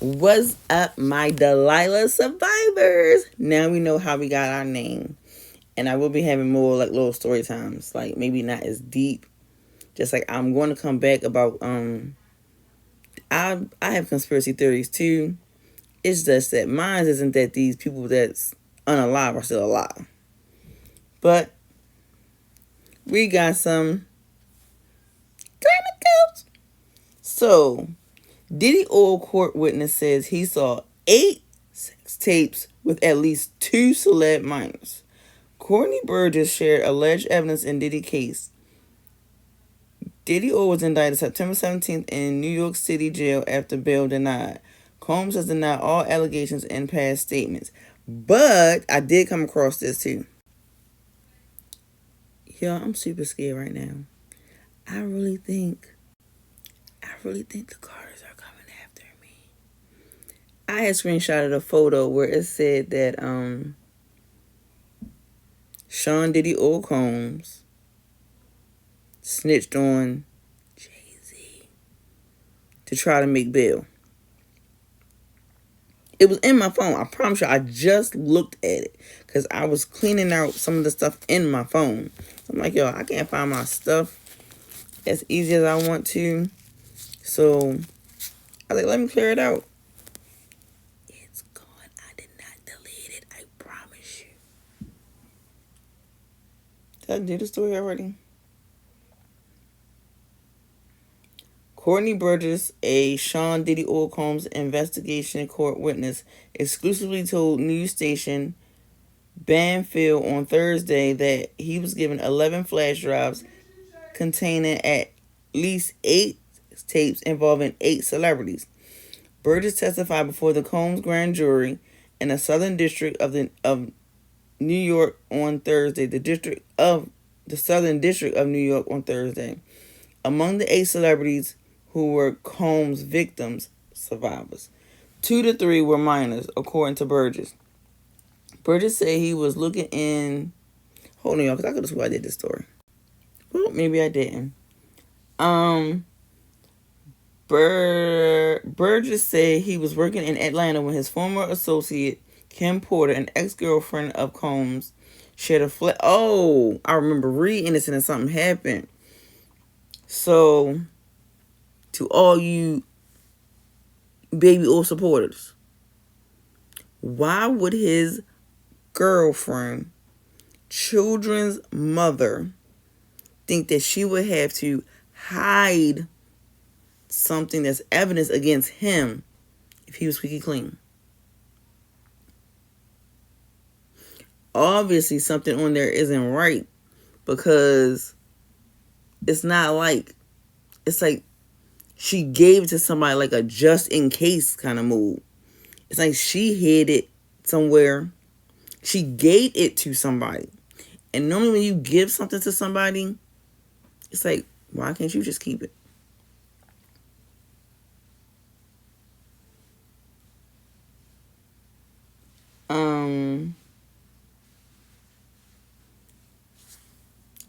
What's up, my Delilah survivors? Now we know how we got our name. And I will be having more like little story times. Like maybe not as deep. Just like I'm going to come back about I have conspiracy theories too. It's just that mine isn't that these people that's unalive are still alive. But we got some drama. So Diddy oil court witness says he saw 8 sex tapes with at least 2 celeb minors. Courtney Burgess shared alleged evidence in Diddy case. Diddy O was indicted September 17th in New York City jail after bail denied. Combs has denied all allegations in past statements. But I did come across this too. Yo, I'm super scared right now. I really think the Carters are coming after me. I had screenshotted a photo where it said that Sean Diddy O. Combs snitched on Jay-Z to try to make bail. It was in my phone. I promise you, I just looked at it because I was cleaning out some of the stuff in my phone. I'm like, yo, I can't find my stuff as easy as I want to. So I was like, let me clear it out. It's gone. I did not delete it. I promise you. Did I do the story already? Courtney Burgess, a Sean Diddy Oil Combs investigation court witness, exclusively told news station Banfield on Thursday that he was given 11 flash drives containing at least 8 tapes involving 8 celebrities. Burgess testified before the Combs grand jury in the Southern District of New York on Thursday. The Southern District of New York on Thursday. Among the 8 celebrities who were Combs victims, survivors, 2 to 3 were minors, according to Burgess. Burgess said he was looking in. Hold on, y'all, because I could have sworn I did this story. Well, maybe I didn't. Burgess said he was working in Atlanta when his former associate Kim Porter, an ex-girlfriend of Combs, shared a Oh, I remember reading this and something happened. So, to all you baby oil supporters, why would his girlfriend, children's mother, think that she would have to hide something that's evidence against him if he was squeaky clean? Obviously, something on there isn't right because it's not like, it's like she gave it to somebody like a just in case kind of move. It's like she hid it somewhere. She gave it to somebody. And normally when you give something to somebody, it's like, why can't you just keep it?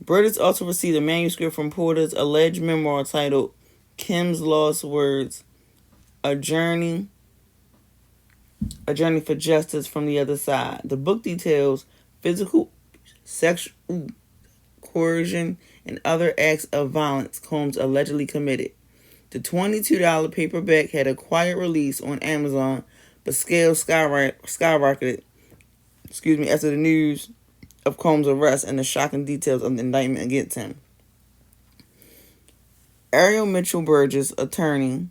Burgess also received a manuscript from Porter's alleged memoir titled Kim's Lost Words, A Journey for Justice from the Other Side. The book details physical, sexual coercion, and other acts of violence Combs allegedly committed. The $22 paperback had a quiet release on Amazon, but sales skyrocketed after the news of Combs' arrest and the shocking details of the indictment against him. Ariel Mitchell Burgess, attorney,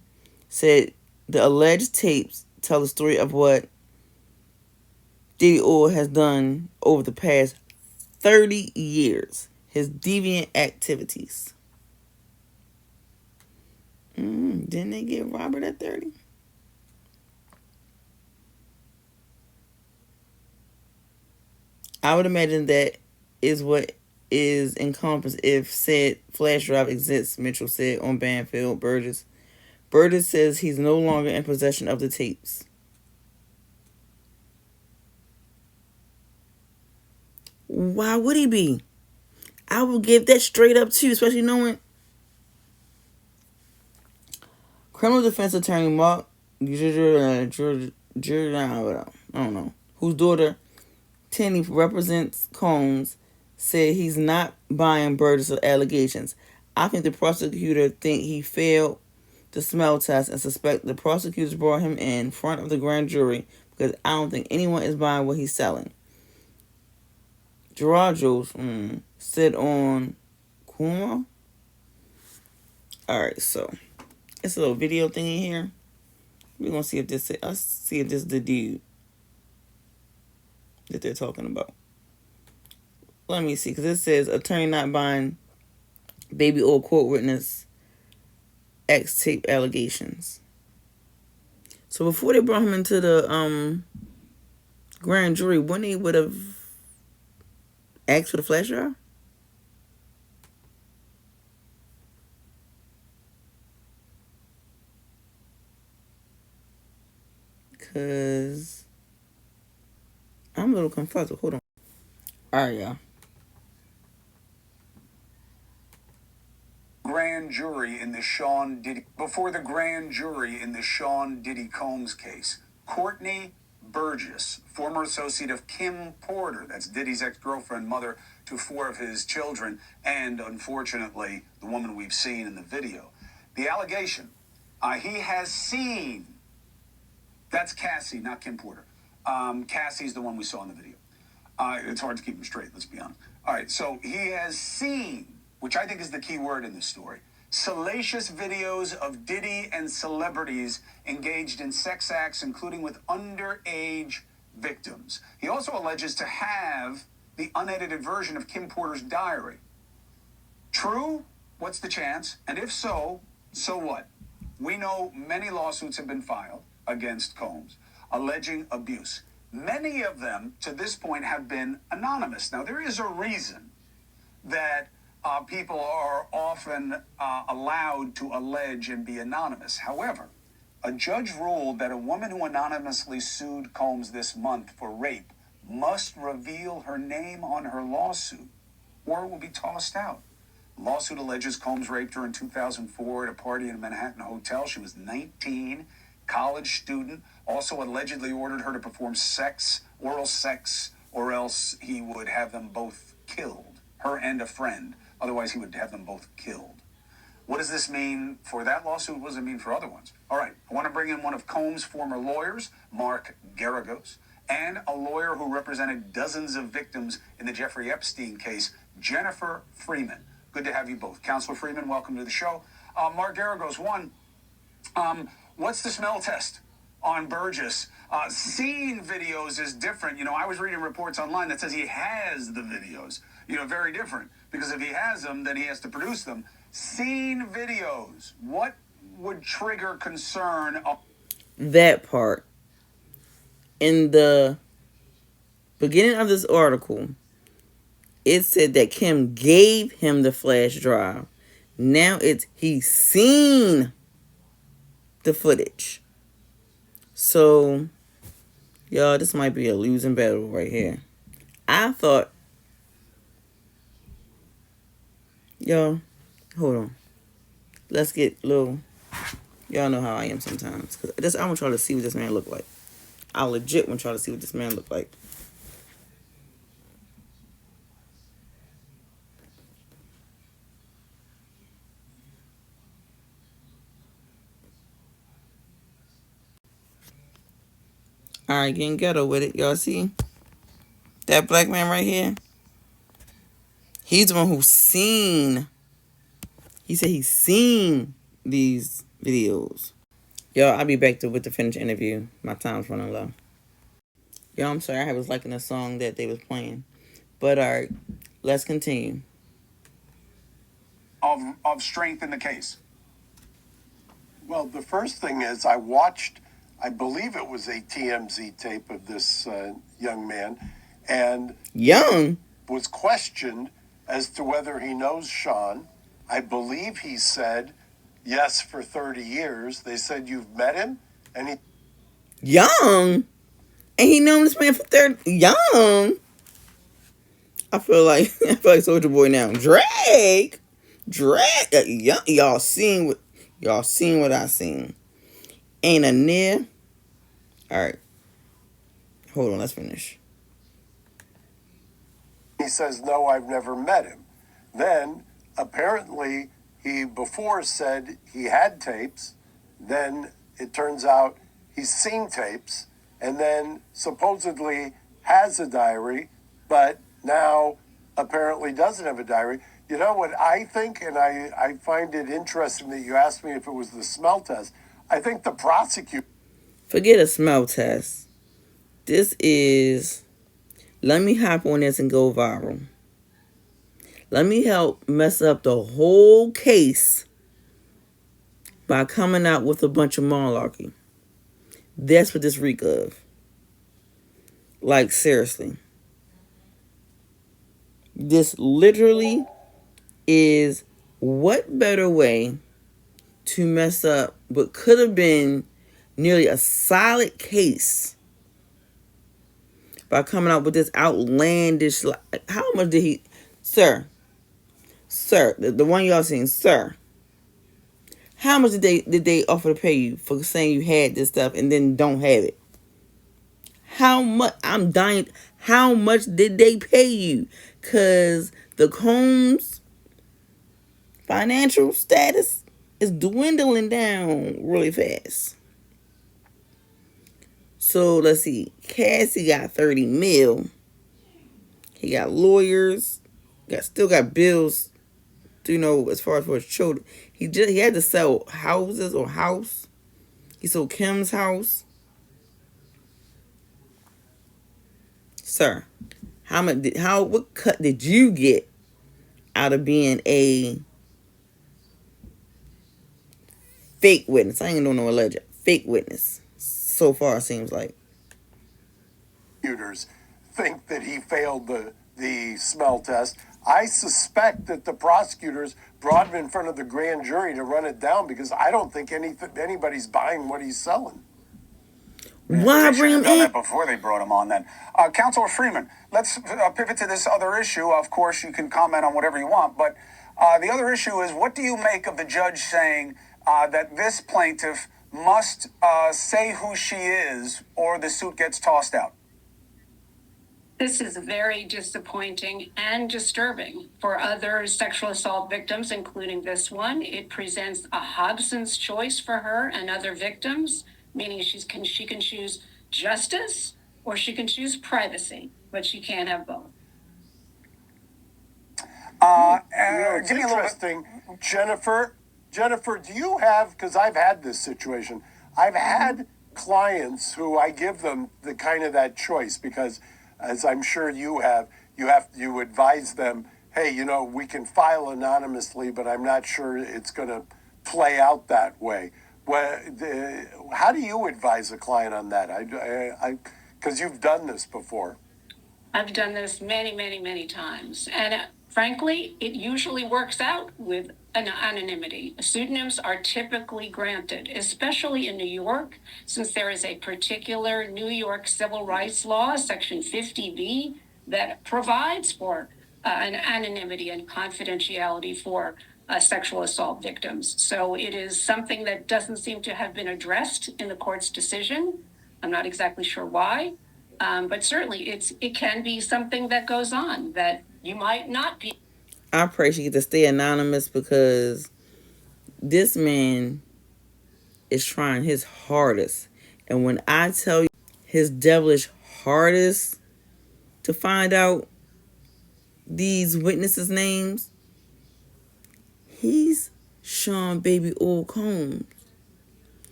said the alleged tapes tell the story of what Diddy Oil has done over the past 30 years, his deviant activities. Didn't they get Robert at 30? I would imagine that is what is encompassed if said flash drive exists, Mitchell said on Banfield Burgess. Burgess says he's no longer in possession of the tapes. Why would he be? I would give that straight up too, especially knowing criminal defense attorney Mark don't know, whose daughter Tenney represents Combs, said he's not buying Burgess' allegations. I think the prosecutor think he failed the smell test and suspect the prosecutors brought him in front of the grand jury because I don't think anyone is buying what he's selling. Gerardos said on Kuma. Alright, so it's a little video thing in here. We're gonna see if this is the dude that they're talking about. Let me see, because it says attorney not buying baby oil court witness X tape allegations. So before they brought him into the grand jury, wouldn't he would have asked for the flash drive? Because I'm a little confused. Hold on. Alright, y'all. Grand jury in the Sean Diddy before the grand jury in the Sean Diddy Combs case. Courtney Burgess, former associate of Kim Porter, that's Diddy's ex-girlfriend, mother to 4 of his children, and unfortunately the woman we've seen in the video. The allegation, he has seen. That's Cassie, not Kim Porter. Cassie's the one we saw in the video. It's hard to keep them straight, let's be honest. All right, so he has seen, which I think is the key word in this story, salacious videos of Diddy and celebrities engaged in sex acts, including with underage victims. He also alleges to have the unedited version of Kim Porter's diary. True? What's the chance? And if so, so what? We know many lawsuits have been filed against Combs alleging abuse. Many of them, to this point, have been anonymous. Now, there is a reason that people are often allowed to allege and be anonymous. However, a judge ruled that a woman who anonymously sued Combs this month for rape must reveal her name on her lawsuit, or it will be tossed out. The lawsuit alleges Combs raped her in 2004 at a party in a Manhattan hotel. She was 19, college student, also allegedly ordered her to perform oral sex, or else he would have them both killed, her and a friend. Otherwise, he would have them both killed. What does this mean for that lawsuit? What does it mean for other ones? All right, I want to bring in one of Combs' former lawyers, Mark Geragos, and a lawyer who represented dozens of victims in the Jeffrey Epstein case, Jennifer Freeman. Good to have you both. Counselor Freeman, welcome to the show. Mark Geragos, what's the smell test on Burgess? Seeing videos is different. You know, I was reading reports online that says he has the videos. You know, very different. Because if he has them, then he has to produce them. Seeing videos, what would trigger concern? That part. In the beginning of this article, it said that Kim gave him the flash drive. Now it's he's seen the footage. So, y'all, this might be a losing battle right here. I thought, y'all, hold on. Let's get low. Y'all know how I am sometimes. Cause I want y'all to see what this man look like. I legit want y'all to see what this man look like. Alright, getting ghetto with it. Y'all see? That black man right here? He's the one who's seen. He said he's seen these videos. Y'all, I'll be back with the finished interview. My time's running low. Y'all, I'm sorry. I was liking the song that they was playing. But alright, let's continue. Of strength in the case. Well, the first thing is I watched, I believe it was a TMZ tape of this young man, and was questioned as to whether he knows Sean. I believe he said yes for 30 years. They said, you've met him? And he... Young? And he known this man for 30... Young? I feel like Soulja Boy now. Drake? Y'all seen what I seen. Ain't a near. All right. Hold on. Let's finish. He says, no, I've never met him. Then, apparently, he before said he had tapes. Then it turns out he's seen tapes. And then supposedly has a diary, but now apparently doesn't have a diary. You know what I think, and I find it interesting that you asked me if it was the smell test. I think the prosecutor... Forget a smell test. This is... Let me hop on this and go viral. Let me help mess up the whole case by coming out with a bunch of malarkey. That's what this reek of. Like, seriously. This literally is what better way to mess up what could have been nearly a solid case by coming out with this outlandish... How much did he... Sir, the one y'all seen, sir. How much did they offer to pay you for saying you had this stuff and then don't have it? How much? I'm dying. How much did they pay you? Because the Combs financial status is dwindling down really fast. So let's see. Cassie got 30 mil. He got lawyers. Still got bills. As far as for his children. He had to sell houses or house. He sold Kim's house. Sir, what cut did you get out of being a fake witness? I ain't no alleged fake witness. So far, it seems like. Prosecutors think that he failed the smell test. I suspect that the prosecutors brought him in front of the grand jury to run it down because I don't think anybody's buying what he's selling. Why bring him in? That before they brought him on then. Councilor Freeman, let's pivot to this other issue. Of course, you can comment on whatever you want, but the other issue is, what do you make of the judge saying that this plaintiff must say who she is or the suit gets tossed out? This is very disappointing and disturbing for other sexual assault victims, including this one. It presents a Hobson's choice for her and other victims, meaning she can choose justice or she can choose privacy, but she can't have both. It's interesting, Jennifer, do you have, because I've had this situation, I've had clients who I give them the kind of that choice because, as I'm sure you advise them, hey, we can file anonymously, but I'm not sure it's going to play out that way. How do you advise a client on that? Because you've done this before. I've done this many, many, many times. And frankly, it usually works out with an anonymity. Pseudonyms are typically granted, especially in New York, since there is a particular New York civil rights law, Section 50B, that provides for an anonymity and confidentiality for sexual assault victims. So it is something that doesn't seem to have been addressed in the court's decision. I'm not exactly sure why, but certainly it can be something that goes on that you might not be. I pray she gets to stay anonymous because this man is trying his hardest. And when I tell you his devilish hardest to find out these witnesses' names, he's Sean Baby Old Combs.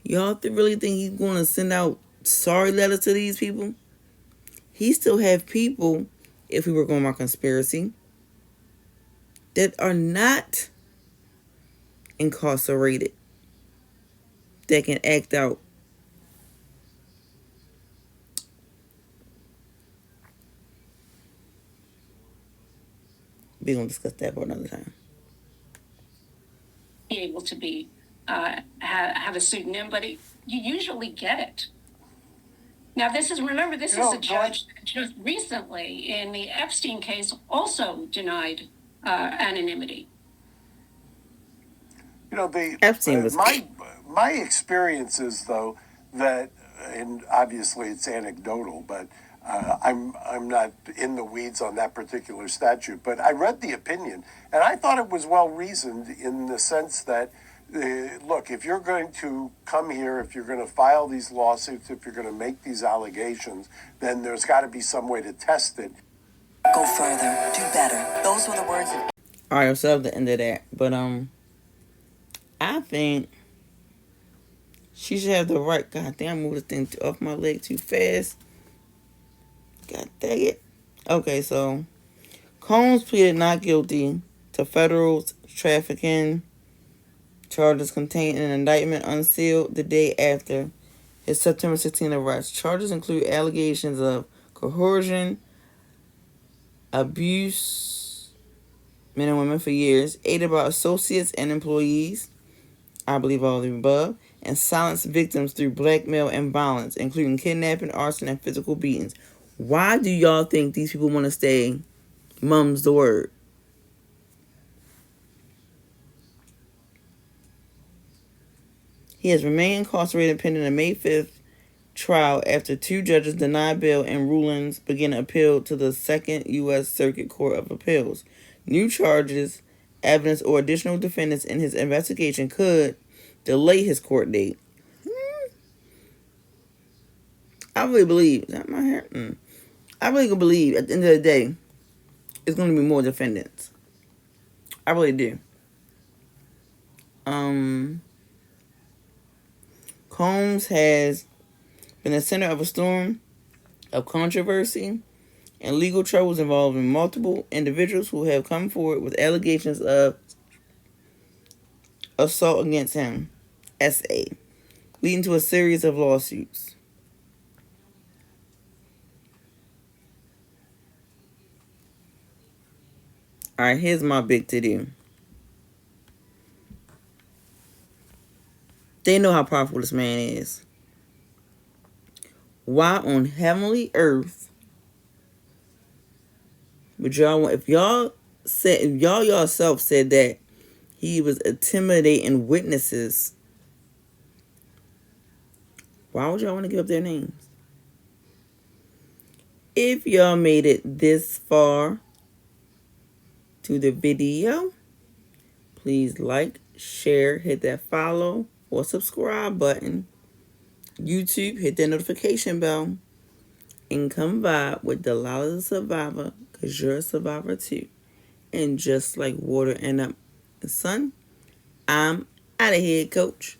Y'all really think he's going to send out sorry letters to these people? He still have people, if we were going by conspiracy, that are not incarcerated, that can act out. We're going to discuss that for another time. Be able to be have a pseudonym, but you usually get it. Now, this is a judge that just recently in the Epstein case also denied anonymity. The Epstein was My experience is, though, that, and obviously it's anecdotal, but I'm not in the weeds on that particular statute. But I read the opinion, and I thought it was well reasoned in the sense that, look, if you're going to come here, if you're going to file these lawsuits, if you're going to make these allegations, then there's got to be some way to test it. Go further, do better. Those were the words of. All right, so that's the end of that. But I think she should have the right. God damn, I moved this thing off my leg too fast. God dang it. Okay, so Combs pleaded not guilty to federal trafficking charges contained in an indictment unsealed the day after his September 16 arrest. Charges include allegations of coercion, abuse, men and women for years, aided by associates and employees, I believe all of the above, and silenced victims through blackmail and violence, including kidnapping, arson, and physical beatings. Why do y'all think these people want to stay mum's the word? He has remained incarcerated pending a May 5th trial after two judges denied bail and rulings began to appeal to the Second U.S. Circuit Court of Appeals. New charges, evidence, or additional defendants in his investigation could delay his court date. I really believe, is that my hair? I really believe at the end of the day, it's going to be more defendants. I really do. Combs has been the center of a storm of controversy and legal troubles involving multiple individuals who have come forward with allegations of assault against him, SA, leading to a series of lawsuits. Alright, here's my big to-do. They know how powerful this man is. Why on heavenly earth would y'all, if y'all yourself said that he was intimidating witnesses, why would y'all want to give up their names? If y'all made it this far to the video, please like, share, hit that follow or subscribe button. YouTube, hit that notification bell. And come vibe with Delilah the Survivor, because you're a survivor too. And just like water and the sun, I'm out of here, coach.